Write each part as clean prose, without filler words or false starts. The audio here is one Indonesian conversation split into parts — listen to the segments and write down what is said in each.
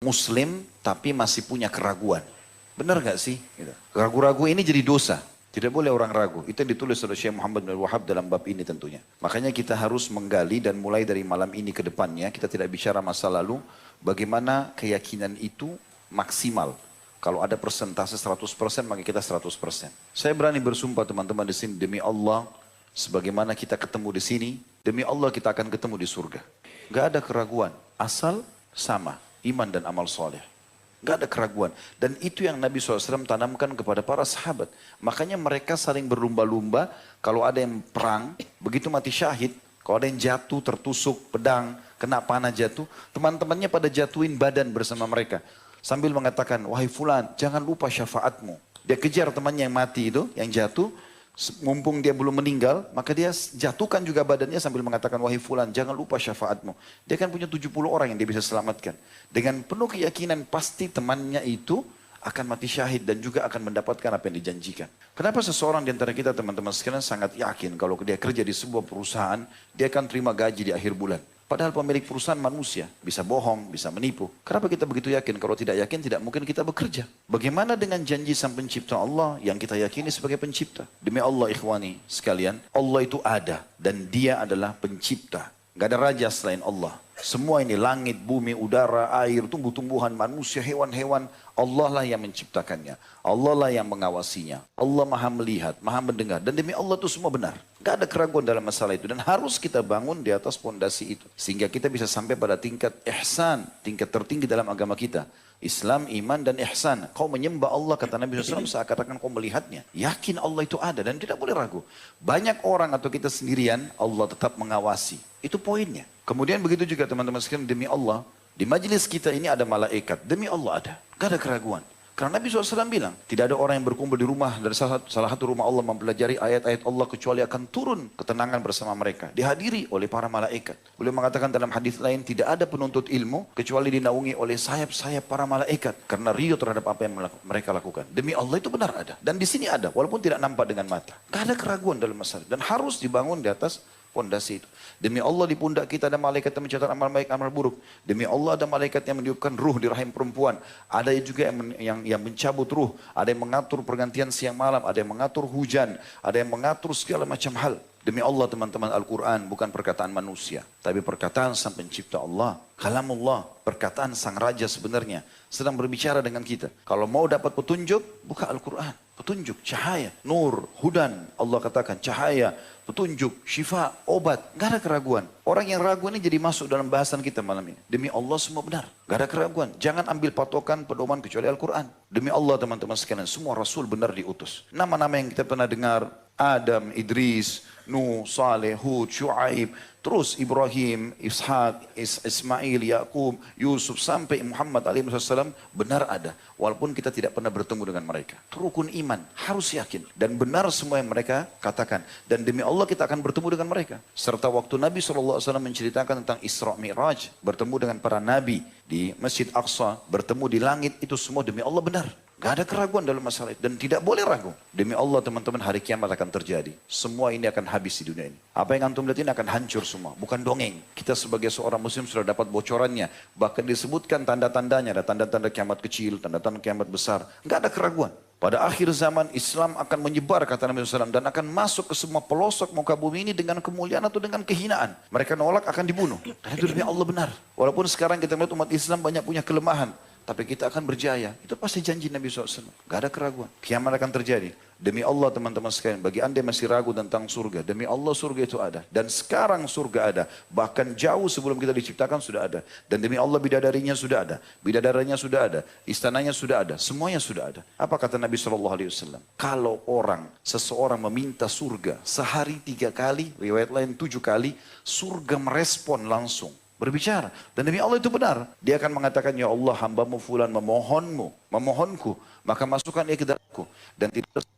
Muslim tapi masih punya keraguan. Benar gak sih? Gitu. Ragu-ragu ini jadi dosa. Tidak boleh orang ragu. Itu yang ditulis oleh Syekh Muhammad bin Wahab dalam bab ini tentunya. Makanya kita harus menggali dan mulai dari malam ini ke depannya. Kita tidak bicara masa lalu. Bagaimana keyakinan itu maksimal. Kalau ada persentase 100% maka kita 100%. Saya berani bersumpah teman-teman di sini demi Allah. Sebagaimana kita ketemu di sini. Demi Allah kita akan ketemu di surga. Gak ada keraguan. Asal sama. Iman dan amal soleh. Gak ada keraguan. Dan itu yang Nabi SAW tanamkan kepada para sahabat. Makanya mereka saling berlumba-lumba. Kalau ada yang perang, begitu mati syahid. Kalau ada yang jatuh, tertusuk, pedang, kena panah jatuh. Teman-temannya pada jatuhin badan bersama mereka. Sambil mengatakan, wahai fulan, jangan lupa syafaatmu. Dia kejar temannya yang mati itu, yang jatuh. Mumpung dia belum meninggal, maka dia jatuhkan juga badannya sambil mengatakan, wahai fulan, jangan lupa syafaatmu. Dia kan punya 70 orang yang dia bisa selamatkan. Dengan penuh keyakinan pasti temannya itu akan mati syahid dan juga akan mendapatkan apa yang dijanjikan. Kenapa seseorang di antara kita teman-teman sekalian sangat yakin kalau dia kerja di sebuah perusahaan, dia akan terima gaji di akhir bulan. Padahal pemilik perusahaan manusia, bisa bohong, bisa menipu. Kenapa kita begitu yakin? Kalau tidak yakin, tidak mungkin kita bekerja. Bagaimana dengan janji sang pencipta Allah yang kita yakini sebagai pencipta? Demi Allah ikhwani sekalian, Allah itu ada dan dia adalah pencipta. Gak ada raja selain Allah. Semua ini langit, bumi, udara, air, tumbuh-tumbuhan, manusia, hewan-hewan. Allah lah yang menciptakannya. Allah lah yang mengawasinya. Allah maha melihat, maha mendengar. Dan demi Allah itu semua benar. Gak ada keraguan dalam masalah itu. Dan harus kita bangun di atas fondasi itu. Sehingga kita bisa sampai pada tingkat ihsan. Tingkat tertinggi dalam agama kita. Islam, iman, dan ihsan. Kau menyembah Allah, kata Nabi SAW, seakan-akan kau melihatnya. Yakin Allah itu ada dan tidak boleh ragu. Banyak orang atau kita sendirian, Allah tetap mengawasi. Itu poinnya. Kemudian begitu juga teman-teman sekalian, demi Allah, di majelis kita ini ada malaikat. Demi Allah ada. Gak ada keraguan. Karena Nabi SAW bilang, tidak ada orang yang berkumpul di rumah dari salah satu rumah Allah mempelajari ayat-ayat Allah kecuali akan turun ketenangan bersama mereka. Dihadiri oleh para malaikat. Beliau mengatakan dalam hadis lain, tidak ada penuntut ilmu kecuali dinaungi oleh sayap-sayap para malaikat. Karena ridho terhadap apa yang mereka lakukan. Demi Allah itu benar ada. Dan di sini ada, walaupun tidak nampak dengan mata. Gak ada keraguan dalam masalah. Dan harus dibangun di atas fondasi itu. Demi Allah di pundak kita ada malaikat yang mencatat amal baik, amal buruk. Demi Allah ada malaikat yang meniupkan ruh di rahim perempuan. Ada juga yang mencabut ruh. Ada yang mengatur pergantian siang malam. Ada yang mengatur hujan. Ada yang mengatur segala macam hal. Demi Allah teman-teman, Al-Quran bukan perkataan manusia. Tapi perkataan sang pencipta Allah. Kalamullah, perkataan sang raja sebenarnya. Sedang berbicara dengan kita. Kalau mau dapat petunjuk, buka Al-Quran. Petunjuk, cahaya, nur, hudan. Allah katakan cahaya, petunjuk, syifa, obat. Gak ada keraguan. Orang yang ragu ini jadi masuk dalam bahasan kita malam ini. Demi Allah semua benar. Gak ada keraguan. Jangan ambil patokan pedoman kecuali Al-Quran. Demi Allah teman-teman sekalian, semua Rasul benar diutus. Nama-nama yang kita pernah dengar, Adam, Idris, Nuh, Saleh, Hud, Shu'aib, terus Ibrahim, Ishak, Ismail, Yaqub, Yusuf, sampai Muhammad SAW benar ada. Walaupun kita tidak pernah bertemu dengan mereka. Rukun iman, harus yakin. Dan benar semua yang mereka katakan. Dan demi Allah kita akan bertemu dengan mereka. Serta waktu Nabi SAW menceritakan tentang Isra Mi'raj, bertemu dengan para Nabi di Masjid Aqsa, bertemu di langit, itu semua demi Allah benar. Gak ada keraguan dalam masalah itu. Dan tidak boleh ragu. Demi Allah teman-teman, hari kiamat akan terjadi. Semua ini akan habis di dunia ini. Apa yang antum lihat ini akan hancur semua. Bukan dongeng. Kita sebagai seorang muslim sudah dapat bocorannya. Bahkan disebutkan tanda-tandanya. Ada tanda-tanda kiamat kecil, tanda-tanda kiamat besar. Gak ada keraguan. Pada akhir zaman Islam akan menyebar, kata Nabi SAW. Dan akan masuk ke semua pelosok muka bumi ini dengan kemuliaan atau dengan kehinaan. Mereka nolak akan dibunuh. Dan itu demi Allah benar. Walaupun sekarang kita melihat umat Islam banyak punya kelemahan. Tapi kita akan berjaya. Itu pasti janji Nabi SAW. Gak ada keraguan. Kiamat akan terjadi. Demi Allah teman-teman sekalian. Bagi anda yang masih ragu tentang surga. Demi Allah surga itu ada. Dan sekarang surga ada. Bahkan jauh sebelum kita diciptakan sudah ada. Dan demi Allah bidadarinya sudah ada. Bidadaranya sudah ada. Istananya sudah ada. Semuanya sudah ada. Apa kata Nabi SAW? Kalau seseorang meminta surga sehari 3 kali. Riwayat lain 7 kali. Surga merespon langsung. Berbicara. Dan demi Allah itu benar. Dia akan mengatakan, ya Allah hambamu fulan memohonku. Maka masukkan ia ke dalamku. Dan tidak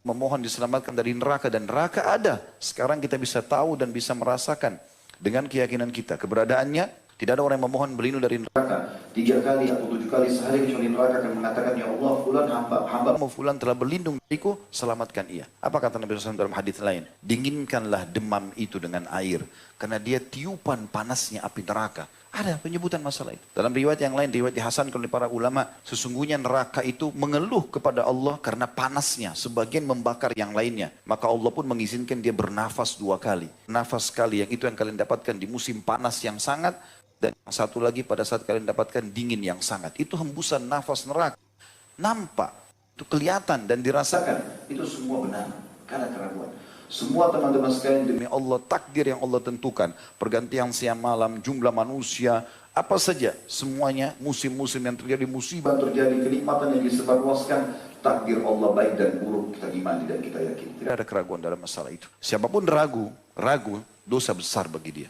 memohon diselamatkan dari neraka. Dan neraka ada. Sekarang kita bisa tahu dan bisa merasakan. Dengan keyakinan kita. Keberadaannya. Tidak ada orang yang memohon berlindung dari neraka 3 kali atau 7 kali sehari kecuali neraka akan mengatakan, ya Allah fulan hambamu fulan telah berlindung dariku, selamatkan ia. Apa kata Nabi SAW dalam hadis lain? Dinginkanlah demam itu dengan air. Karena dia tiupan panasnya api neraka. Ada penyebutan masalah itu. Dalam riwayat yang lain, riwayat dihasankan oleh para ulama, sesungguhnya neraka itu mengeluh kepada Allah karena panasnya, sebagian membakar yang lainnya. Maka Allah pun mengizinkan dia bernafas 2 kali. Nafas sekali, yang itu yang kalian dapatkan di musim panas yang sangat, dan yang satu lagi pada saat kalian dapatkan dingin yang sangat. Itu hembusan nafas neraka. Nampak, itu kelihatan dan dirasakan. Itu semua benar, karena keraguan. Semua teman-teman sekalian demi Allah, takdir yang Allah tentukan. Pergantian siang malam, jumlah manusia, apa saja. Semuanya musim-musim yang terjadi, musibah terjadi, kenikmatan yang disebarluaskan. Takdir Allah baik dan buruk, kita imani dan kita yakin. Tidak ada keraguan dalam masalah itu. Siapapun ragu, dosa besar bagi dia.